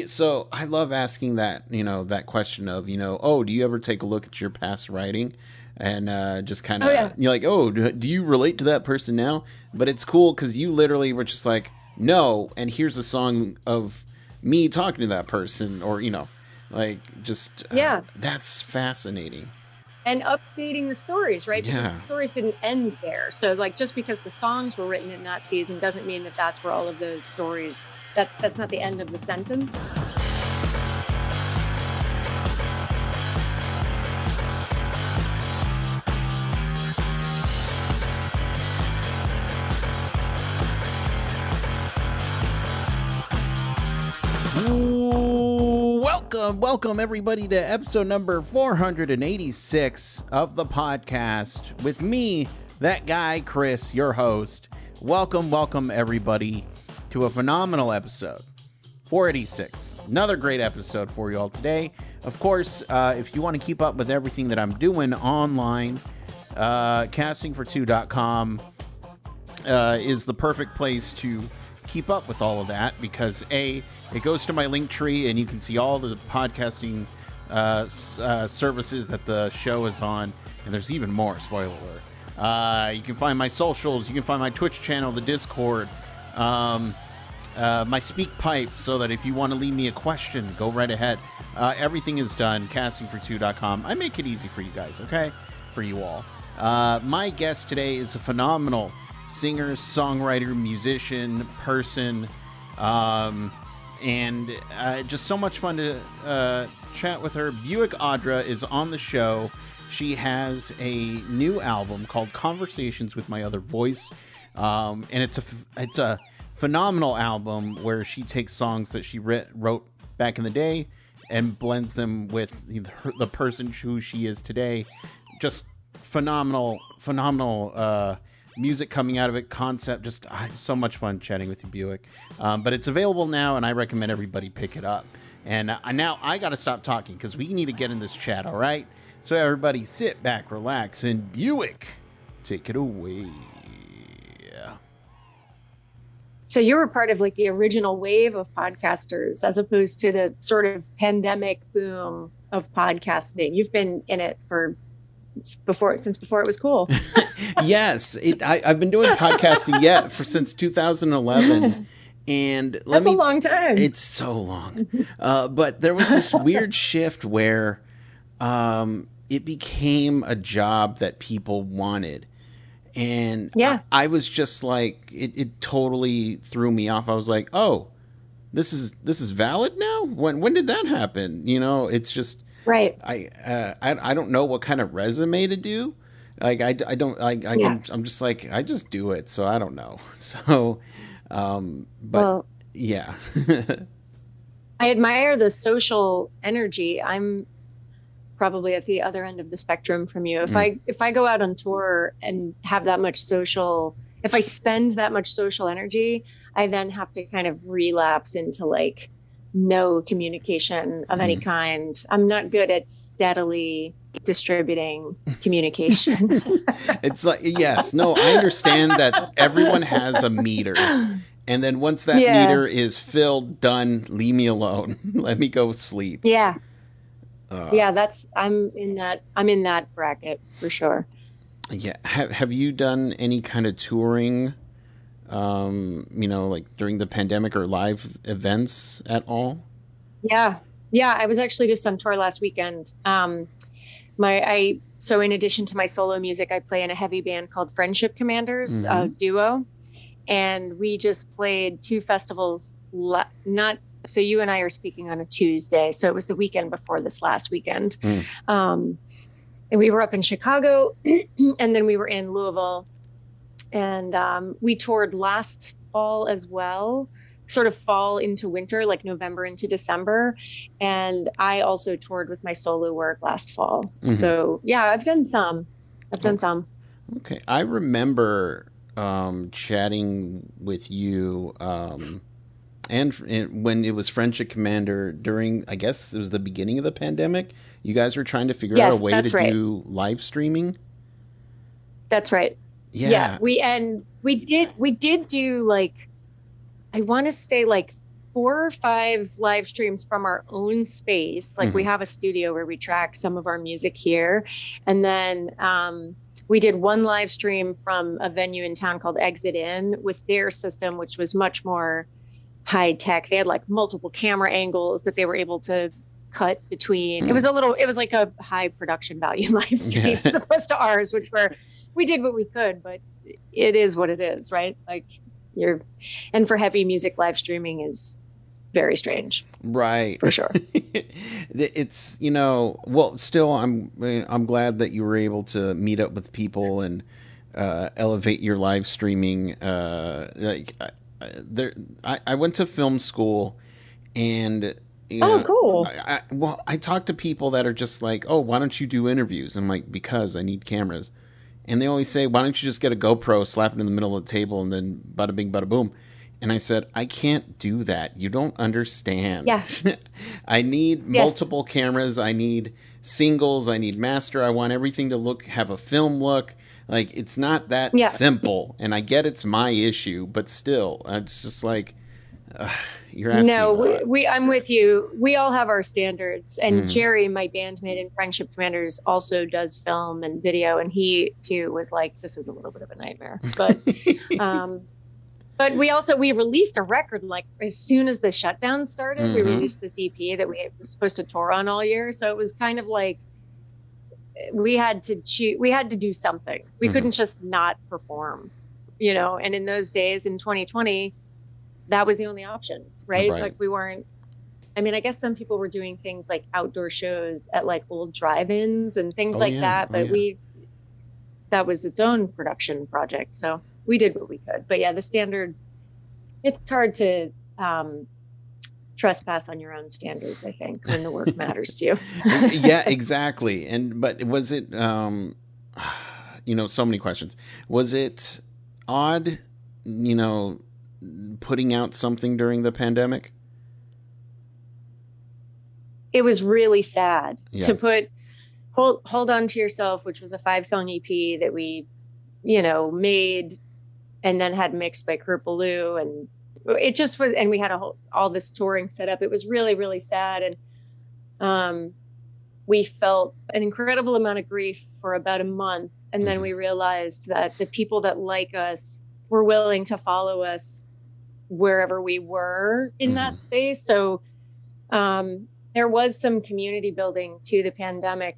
So I love asking that, that question of, oh, do you ever take a look at your past writing and just kind Oh of, yeah. you're like, oh, do you relate to that person now? But it's cool because you literally were just like, no, and here's a song of me talking to that person, or, like just Yeah. that's fascinating. And updating the stories, right? Because the Yeah. stories didn't end there. So like just because the songs were written in that season doesn't mean that that's where all of those stories, that's not the end of the sentence. Welcome everybody to episode number 486 of the podcast with me, that guy Chris, your host. Welcome everybody to a phenomenal episode 486. Another great episode for you all today. Of course, if you want to keep up with everything that I'm doing online, castingfor2.com is the perfect place to keep up with all of that, because it goes to my link tree and you can see all the podcasting services that the show is on, and there's even more, spoiler alert. You can find my socials, you can find my Twitch channel, the Discord, my speak pipe, so that if you want to leave me a question, go right ahead. Everything is done, castingfor2.com. I make it easy for you guys, okay? For you all. My guest today is a phenomenal singer, songwriter, musician, person, and just so much fun to chat with her. Buick Audra is on the show. She has a new album called Conversations with My Other Voice, and it's a phenomenal album where she takes songs that she wrote back in the day and blends them with the person who she is today. Just phenomenal music coming out of it, concept, just so much fun chatting with you, Buick. But it's available now, and I recommend everybody pick it up. And now I got to stop talking because we need to get in this chat, all right? So everybody sit back, relax, and Buick, take it away. So you were part of like the original wave of podcasters as opposed to the sort of pandemic boom of podcasting. You've been in it since before it was cool. Yes, I've been doing podcasting since 2011, and That's a long time. It's so long, but there was this weird shift where it became a job that people wanted, and yeah, I was just like, it totally threw me off. I was like, oh, this is valid now. When did that happen? It's just. Right. I don't know what kind of resume to do. Like I don't like I'm just like, I just do it. So I don't know. So, but yeah. I admire the social energy. I'm probably at the other end of the spectrum from you. If I go out on tour and have that much if I spend that much social energy, I then have to kind of relapse into like no communication of any kind. I'm not good at steadily distributing communication. It's like, yes, no, I understand that everyone has a meter. And then once that meter is filled, done, leave me alone. Let me go sleep. Yeah. I'm in that bracket for sure. Yeah. Have you done any kind of touring, like during the pandemic or live events at all? Yeah. I was actually just on tour last weekend. So in addition to my solo music, I play in a heavy band called Friendship Commanders, a duo. And we just played 2 festivals. So you and I are speaking on a Tuesday. So it was the weekend before this last weekend. And we were up in Chicago and then we were in Louisville. And we toured last fall as well, sort of fall into winter, like November into December. And I also toured with my solo work last fall. So yeah, I've done some. Okay. I remember chatting with you and when it was Friendship Commander during, I guess it was the beginning of the pandemic. You guys were trying to figure out a way to do live streaming. That's right. Yeah. We did do like, I want to say like 4 or 5 live streams from our own space. Like we have a studio where we track some of our music here. And then we did one live stream from a venue in town called Exit In with their system, which was much more high tech. They had like multiple camera angles that they were able to cut between. It was like a high production value live stream as opposed to ours, which we did what we could, but it is what it is, right? Like and for heavy music, live streaming is very strange. Right. For sure. It's, well, still, I'm glad that you were able to meet up with people and elevate your live streaming. I went to film school, and cool. I talk to people that are just like, oh, why don't you do interviews? I'm like, because I need cameras. And they always say, why don't you just get a GoPro, slap it in the middle of the table, and then bada bing, bada boom. And I said, I can't do that. You don't understand. Yeah. I need multiple cameras. I need singles. I need master. I want everything to have a film look. Like, it's not that simple. And I get it's my issue, but still, it's just like, you're asking. No, I'm with you. We all have our standards. And Jerry, my bandmate in Friendship Commanders, also does film and video. And he too was like, this is a little bit of a nightmare. But but we released a record like as soon as the shutdown started. We released this EP that we were supposed to tour on all year. So it was kind of like we had to do something. We couldn't just not perform, and in those days in 2020, that was the only option, right? Like we weren't, I guess some people were doing things like outdoor shows at like old drive-ins and things that, but that was its own production project. So we did what we could, but the standard, it's hard to trespass on your own standards, I think, when the work matters to you. Yeah, exactly. But was it, so many questions. Was it odd, putting out something during the pandemic? It was really sad to put Hold On to Yourself, which was a 5-song EP that we, made and then had mixed by Kurt Ballou, and it just was, and we had all this touring set up. It was really, really sad. And we felt an incredible amount of grief for about a month. And then we realized that the people that like us were willing to follow us wherever we were in that space. So there was some community building to the pandemic,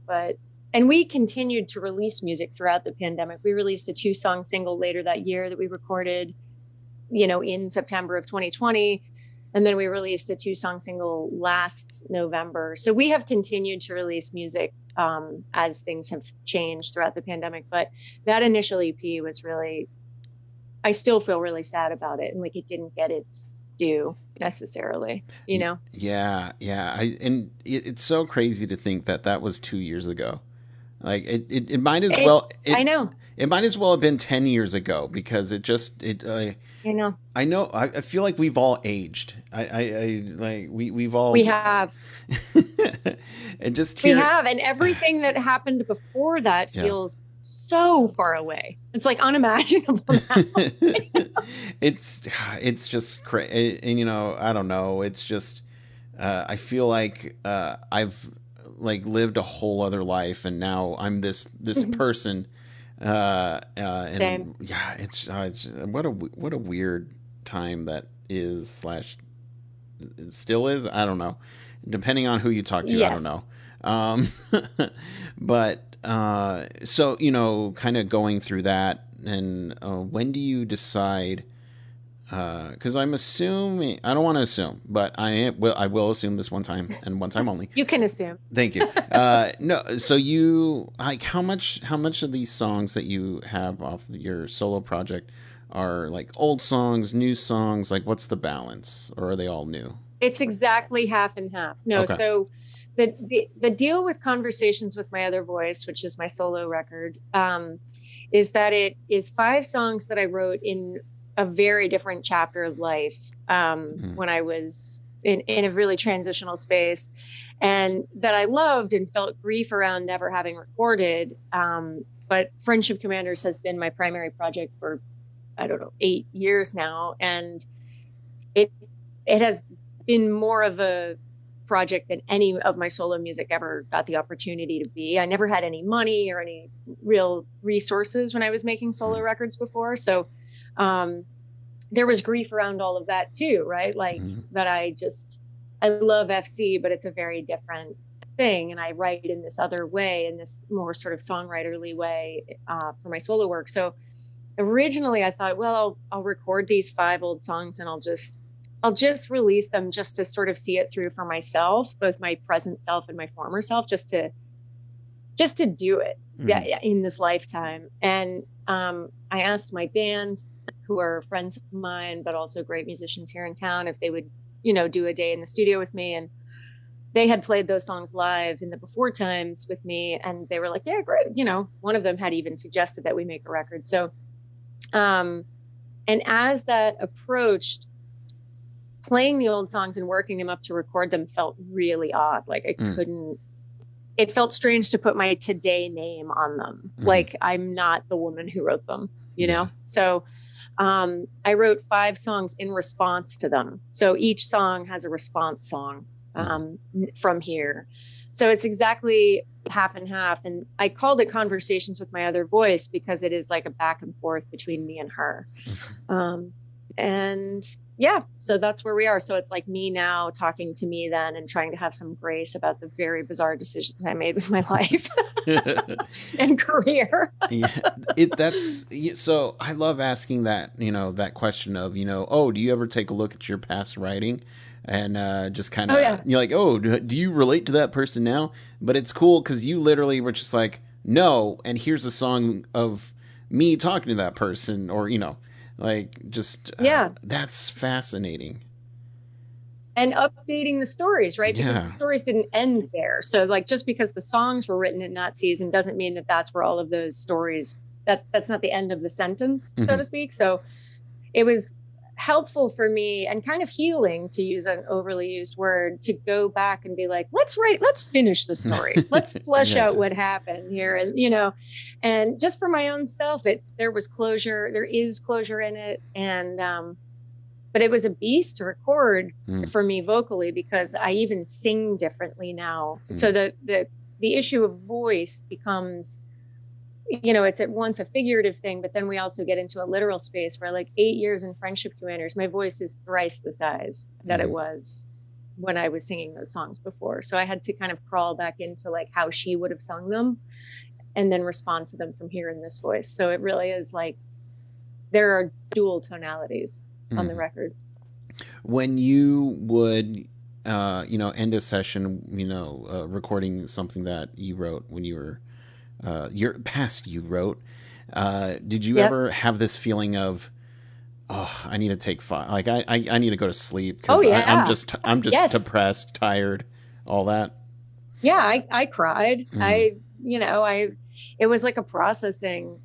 and we continued to release music throughout the pandemic. We released a 2-song single later that year that we recorded, in September of 2020. And then we released a 2-song single last November. So we have continued to release music as things have changed throughout the pandemic. But that initial EP was really, I still feel really sad about it. And like it didn't get its due necessarily, Yeah. It's so crazy to think that was 2 years ago. Like it might as well. I know. It might as well have been 10 years ago because I know. I feel like we've all aged. We've all. We have. And we have, and everything that happened before that feels so far away. It's like unimaginable now. It's just crazy. And I don't know. It's just I feel like I've lived a whole other life, and now I'm this person. And Same. Yeah, it's what a weird time that is / still is. I don't know. Depending on who you talk to, yes. I don't know. But so kind of going through that, and when do you decide? Because I'm assuming, I don't want to assume, but I will assume this one time and one time only. You can assume. Thank you. No, so you how much of these songs that you have off your solo project are like old songs, new songs? Like, what's the balance, or are they all new? It's exactly half and half. No, okay. So the deal with Conversations with My Other Voice, which is my solo record, is that it is 5 songs that I wrote in a very different chapter of life when I was in a really transitional space, and that I loved and felt grief around never having recorded. But Friendship Commanders has been my primary project for, 8 years now. And it has been more of a project than any of my solo music ever got the opportunity to be. I never had any money or any real resources when I was making solo records before. So there was grief around all of that too, right? Like that I love FC, but it's a very different thing. And I write in this other way, in this more sort of songwriterly way for my solo work. So originally I thought, well, I'll record these 5 old songs and I'll just release them just to sort of see it through for myself, both my present self and my former self, just to do it in this lifetime. And I asked my band, who are friends of mine, but also great musicians here in town, if they would, do a day in the studio with me. And they had played those songs live in the before times with me. And they were like, yeah, great. One of them had even suggested that we make a record. So, and as that approached, playing the old songs and working them up to record them felt really odd. Like I couldn't, it felt strange to put my today name on them. Like I'm not the woman who wrote them, you know? So, I wrote 5 songs in response to them. So each song has a response song, from here. So it's exactly half and half. And I called it Conversations with My Other Voice because it is like a back and forth between me and her. And yeah, so that's where we are. So it's like me now talking to me then and trying to have some grace about the very bizarre decisions I made with my life and career. So I love asking that, that question of, oh, do you ever take a look at your past writing and just kind of, you're like, oh, do you relate to that person now? But it's cool because you literally were just like, no, and here's a song of me talking to that person, or, like just that's fascinating. And updating the stories, right? Because the stories didn't end there. So like just because the songs were written in that season doesn't mean that that's where all of those stories, that's not the end of the sentence, so to speak. So it was helpful for me and kind of healing, to use an overly used word, to go back and be like, let's finish the story. Let's flesh out what happened here. And, and just for my own self, there is closure in it. And, but it was a beast to record for me vocally, because I even sing differently now. So the issue of voice becomes, it's at once a figurative thing, but then we also get into a literal space where, like, 8 years in Friendship Commanders, my voice is thrice the size that it was when I was singing those songs before. So I had to kind of crawl back into like how she would have sung them and then respond to them from here in this voice. So it really is like there are dual tonalities on the record. When you would, end a session, recording something that you wrote when you were, you wrote, did you ever have this feeling of, oh, I need to take 5, like I need to go to sleep because I'm just depressed, tired, all that? Yeah, I cried. It was like a processing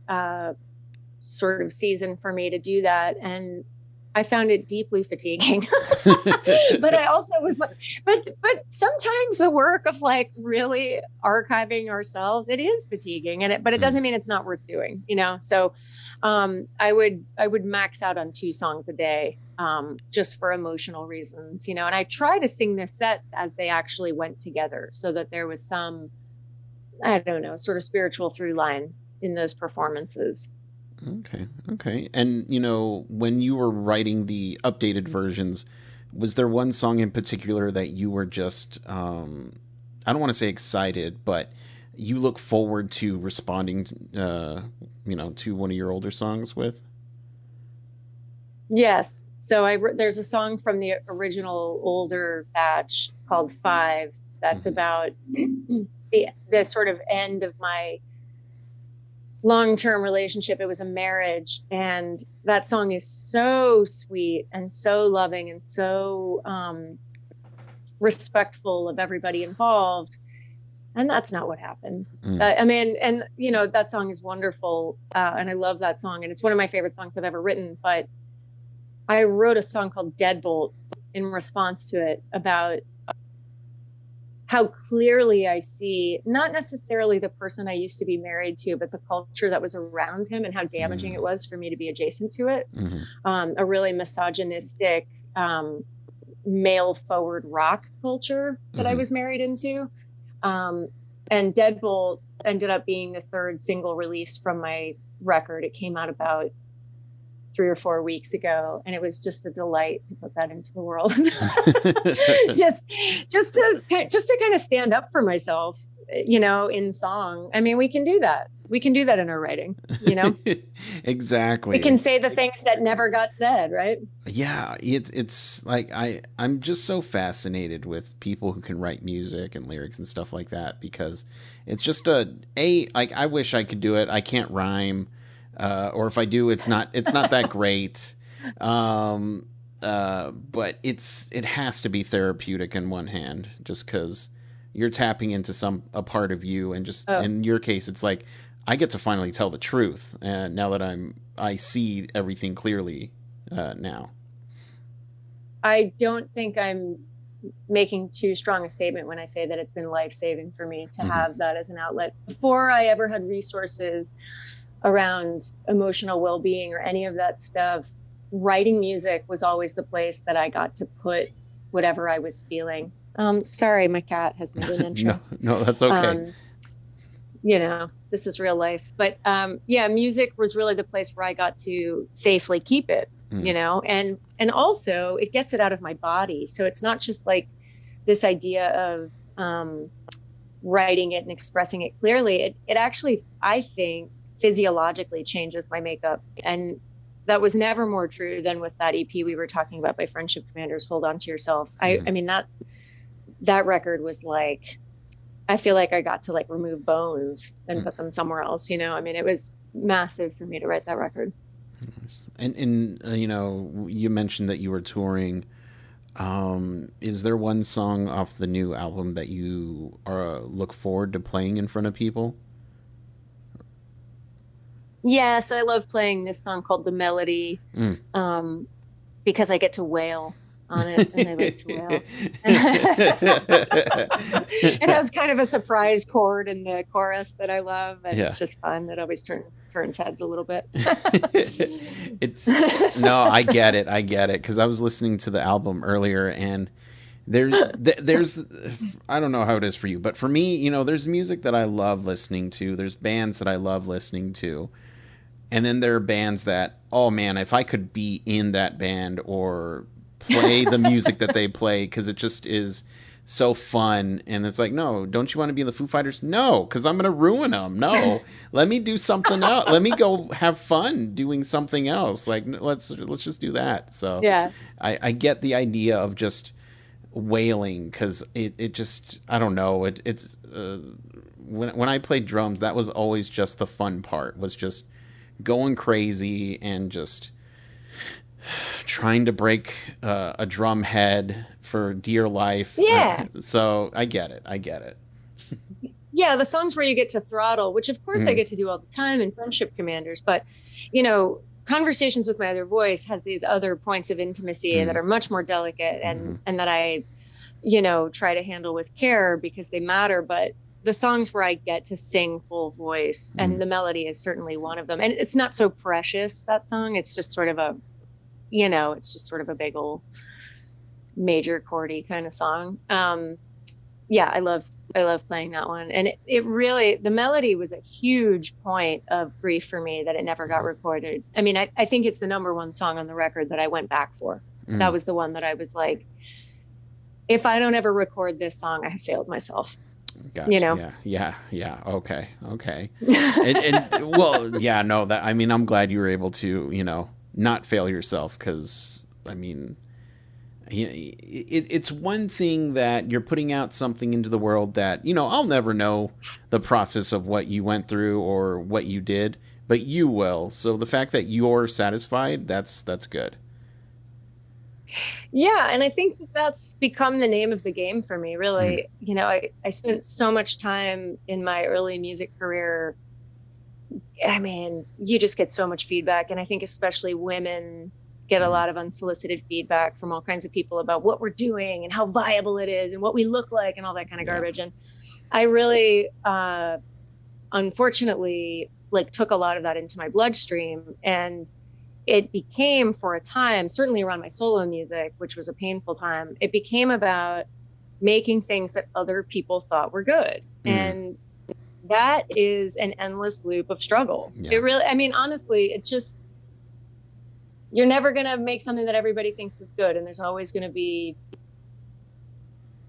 sort of season for me to do that, and I found it deeply fatiguing. But I also was like, but sometimes the work of like really archiving ourselves, it is fatiguing, but it doesn't mean it's not worth doing, So I would max out on 2 songs a day, just for emotional reasons, and I try to sing the sets as they actually went together so that there was some, I don't know, sort of spiritual through line in those performances. Okay. And, when you were writing the updated versions, was there one song in particular that you were just, I don't want to say excited, but you look forward to responding, to one of your older songs with? Yes. So there's a song from the original older batch called 5 that's about the sort of end of my long-term relationship. It was a marriage, and that song is so sweet and so loving and so respectful of everybody involved, and that's not what happened. That song is wonderful, and I love that song, and it's one of my favorite songs I've ever written. But I wrote a song called Deadbolt in response to it, about how clearly I see not necessarily the person I used to be married to, but the culture that was around him and how damaging it was for me to be adjacent to it. A really misogynistic, male forward rock culture that I was married into. And Deadbolt ended up being the third single released from my record. It came out about 3 or 4 weeks ago, and it was just a delight to put that into the world. just to kind of stand up for myself, in song. I mean, we can do that. We can do that in our writing, Exactly. We can say the things that never got said, right? Yeah, it's like I'm just so fascinated with people who can write music and lyrics and stuff like that, because it's just like I wish I could do it. I can't rhyme, or if I do, it's not that great. But it has to be therapeutic in one hand, just because you're tapping into a part of you, and just in your case, it's like I get to finally tell the truth, and now that I see everything clearly now. I don't think I'm making too strong a statement when I say that it's been life-saving for me to have that as an outlet. Before I ever had resources around emotional well-being or any of that stuff, writing music was always the place that I got to put whatever I was feeling. Sorry, my cat has made an entrance. No, that's okay. This is real life. But music was really the place where I got to safely keep it, and also it gets it out of my body. So it's not just like this idea of writing it and expressing it clearly. It actually, I think, physiologically changes my makeup. And that was never more true than with that EP we were talking about by Friendship Commanders, Hold On to Yourself. I mean, that record was like, I feel like I got to like remove bones and put them somewhere else, I mean, it was massive for me to write that record. And you mentioned that you were touring. Is there one song off the new album that you look forward to playing in front of people? Yes, I love playing this song called The Melody, because I get to wail on it, and I like to wail. It has kind of a surprise chord in the chorus that I love, and it's just fun. It always turns heads a little bit. No, I get it, because I was listening to the album earlier, and there's I don't know how it is for you, but for me, there's music that I love listening to. There's bands that I love listening to. And then there are bands that, oh man, if I could be in that band or play the music that they play, because it just is so fun. And it's like, no, don't you want to be in the Foo Fighters? No, because I'm going to ruin them. No, let me do something else. Let me go have fun doing something else. Like, let's just do that. So yeah, I get the idea of just wailing, because it just, I don't know. It's when I played drums, that was always just the fun part, was just going crazy and just trying to break a drum head for dear life. Yeah. So I get it. Yeah, the songs where you get to throttle, which of course I get to do all the time in Friendship Commanders, but Conversations with My Other Voice has these other points of intimacy that are much more delicate and that I try to handle with care because they matter. But the songs where I get to sing full voice, and The Melody is certainly one of them. And it's not so precious, that song. It's just sort of a, big old major chordy kind of song. I love playing that one. And it really, The Melody was a huge point of grief for me that it never got recorded. I mean, I think it's the number one song on the record that I went back for. That was the one that I was like, if I don't ever record this song, I have failed myself. Gotcha. Yeah. Okay. and well, yeah, no, that, I mean, I'm glad you were able to, not fail yourself, because, I mean, it's one thing that you're putting out something into the world that, I'll never know the process of what you went through or what you did, but you will. So the fact that you're satisfied, that's good. Yeah, and I think that's become the name of the game for me, really. I spent so much time in my early music career. I mean, you just get so much feedback, and I think especially women get a lot of unsolicited feedback from all kinds of people about what we're doing and how viable it is and what we look like and all that kind of garbage. And I really, unfortunately, took a lot of that into my bloodstream, and it became, for a time, certainly around my solo music, which was a painful time, it became about making things that other people thought were good. And that is an endless loop of struggle. Yeah. It really, I mean, honestly, it's just, you're never going to make something that everybody thinks is good. And there's always going to be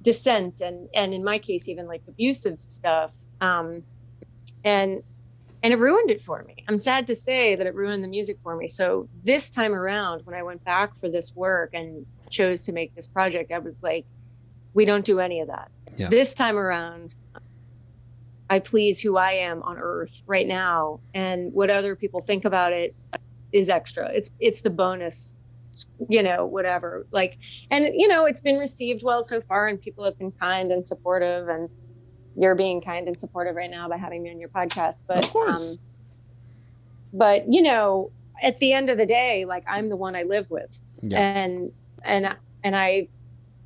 dissent and in my case, even like abusive stuff. And it ruined it for me. I'm sad to say that it ruined the music for me. So this time around, when I went back for this work and chose to make this project, I was like, we don't do any of that. Yeah. This time around, I please who I am on earth right now. And what other people think about it is extra. It's the bonus, you know, whatever. Like, and, you know, it's been received well so far, and people have been kind and supportive, and you're being kind and supportive right now by having me on your podcast. But, of course. But, you know, at the end of the day, like, I'm the one I live with. Yeah. And I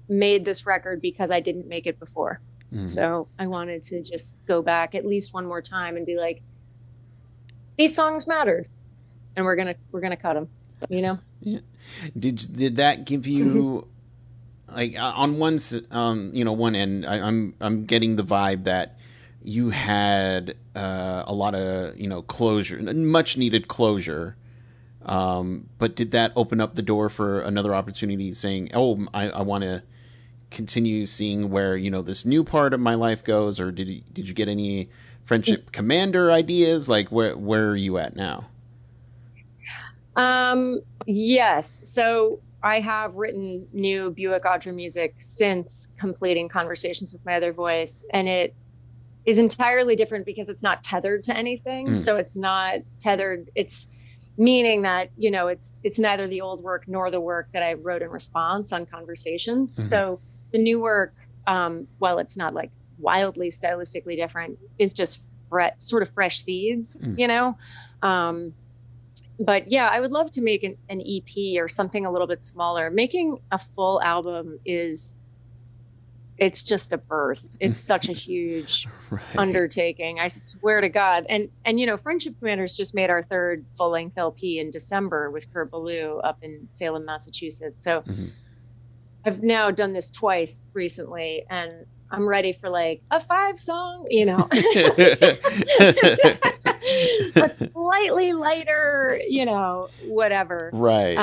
made this record because I didn't make it before. So I wanted to just go back at least one more time and be like, these songs mattered, and we're gonna cut them, you know? Yeah. Did that give you like on one you know, one end, I'm getting the vibe that you had a lot of, you know, closure, much needed closure. But did that open up the door for another opportunity, saying, oh, I want to continue seeing where, you know, this new part of my life goes? Or did you get any Friendship Commander ideas? Like, where are you at now? Yes. So I have written new Buick Audra music since completing Conversations with My Other Voice, and it is entirely different because it's not tethered to anything. So it's not tethered. It's meaning that, you know, it's neither the old work nor the work that I wrote in response on Conversations. So the new work, while it's not like wildly stylistically different, is just sort of fresh seeds, you know? But yeah, I would love to make an EP or something a little bit smaller. Making a full album it's just a birth. It's such a huge undertaking. I swear to God. And, you know, Friendship Commanders just made our third full length LP in December with Kurt Ballou up in Salem, Massachusetts. So I've now done this twice recently, and I'm ready for like a 5-song, you know, a slightly lighter, you know, whatever. Right.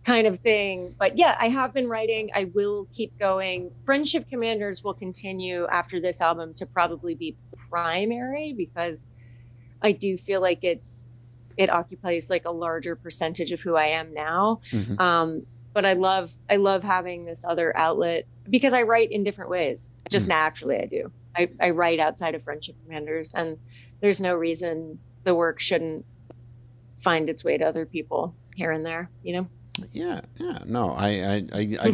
Kind of thing. But yeah, I have been writing. I will keep going. Friendship Commanders will continue after this album to probably be primary, because I do feel like it occupies like a larger percentage of who I am now. But I love having this other outlet because I write in different ways. Just naturally I do. I write outside of Friendship Commanders, and there's no reason the work shouldn't find its way to other people here and there, you know? Yeah. No, I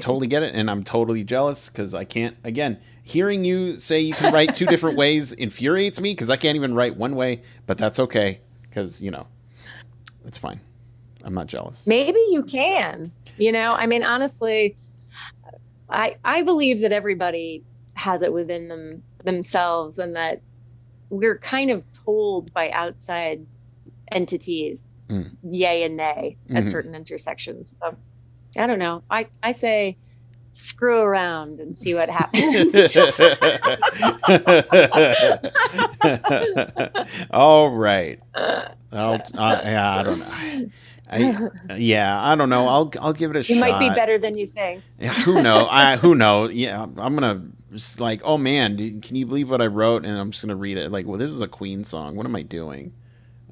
totally get it, and I'm totally jealous because I can't. Again, hearing you say you can write two different ways infuriates me because I can't even write one way. But that's okay, because, you know, it's fine. I'm not jealous. Maybe you can. You know, I mean, honestly, I believe that everybody has it within themselves, and that we're kind of told by outside entities yay and nay at certain intersections. So I don't know. I say screw around and see what happens. All right. I don't know. I don't know. I'll give it a shot. It might be better than you think. Yeah, who knows? Who knows? Yeah, I'm gonna just like, oh man, dude, can you believe what I wrote? And I'm just gonna read it. Like, well, this is a Queen song. What am I doing?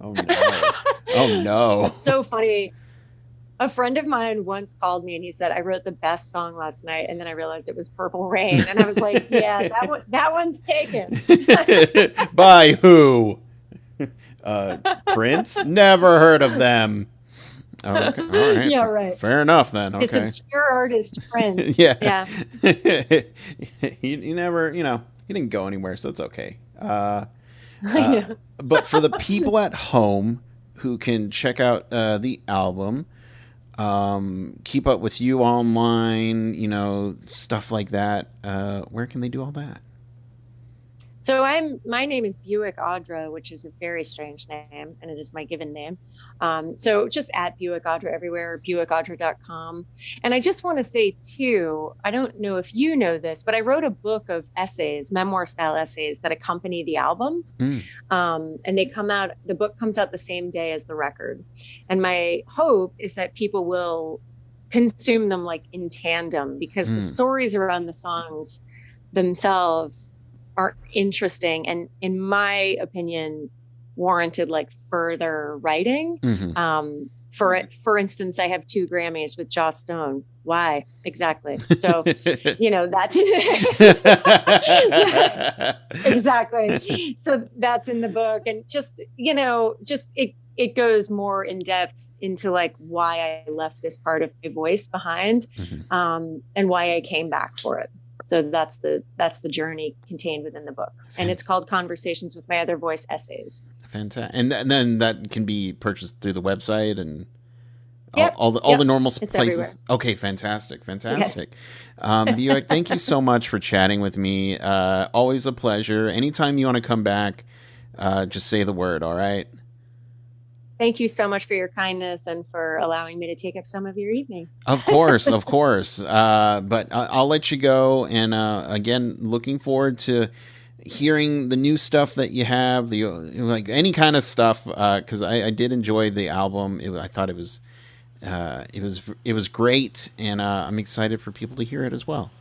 Oh no! Oh no! It's so funny. A friend of mine once called me and he said, I wrote the best song last night, and then I realized it was Purple Rain, and I was like, yeah, that one's taken. By who? Prince? Never heard of them. Oh, okay. All right. Yeah, right. Fair enough then. Okay. This obscure artist Prince. Yeah. he never, you know, he didn't go anywhere, so it's okay. But for the people at home who can check out the album, keep up with you online, you know, stuff like that, where can they do all that? So my name is Buick Audra, which is a very strange name, and it is my given name. So just at Buick Audra everywhere, buickaudra.com. And I just want to say too, I don't know if you know this, but I wrote a book of essays, memoir style essays that accompany the album. And the book comes out the same day as the record. And my hope is that people will consume them like in tandem, because the stories around the songs themselves are interesting and, in my opinion, warranted like further writing. For instance, I have 2 Grammys with Joss Stone. Why exactly? So that's exactly. So that's in the book, and just it goes more in depth into like why I left this part of my voice behind, and why I came back for it. So that's the journey contained within the book, and it's called Conversations with My Other Voice Essays. Fantastic. And then that can be purchased through the website and Yep. all the normal places. Everywhere. Okay, fantastic. Buick, thank you so much for chatting with me. Always a pleasure. Anytime you want to come back, just say the word. All right. Thank you so much for your kindness and for allowing me to take up some of your evening. Of course. But I'll let you go. And again, looking forward to hearing the new stuff that you have, like any kind of stuff, because I did enjoy the album. I thought it was great, and I'm excited for people to hear it as well.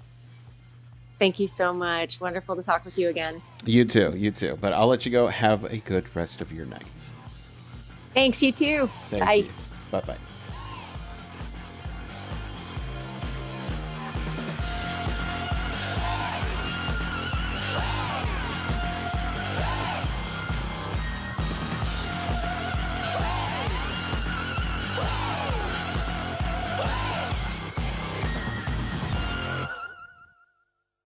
Thank you so much. Wonderful to talk with you again. You too. But I'll let you go. Have a good rest of your night. Thanks, you too. Thank Bye. you. Bye-bye.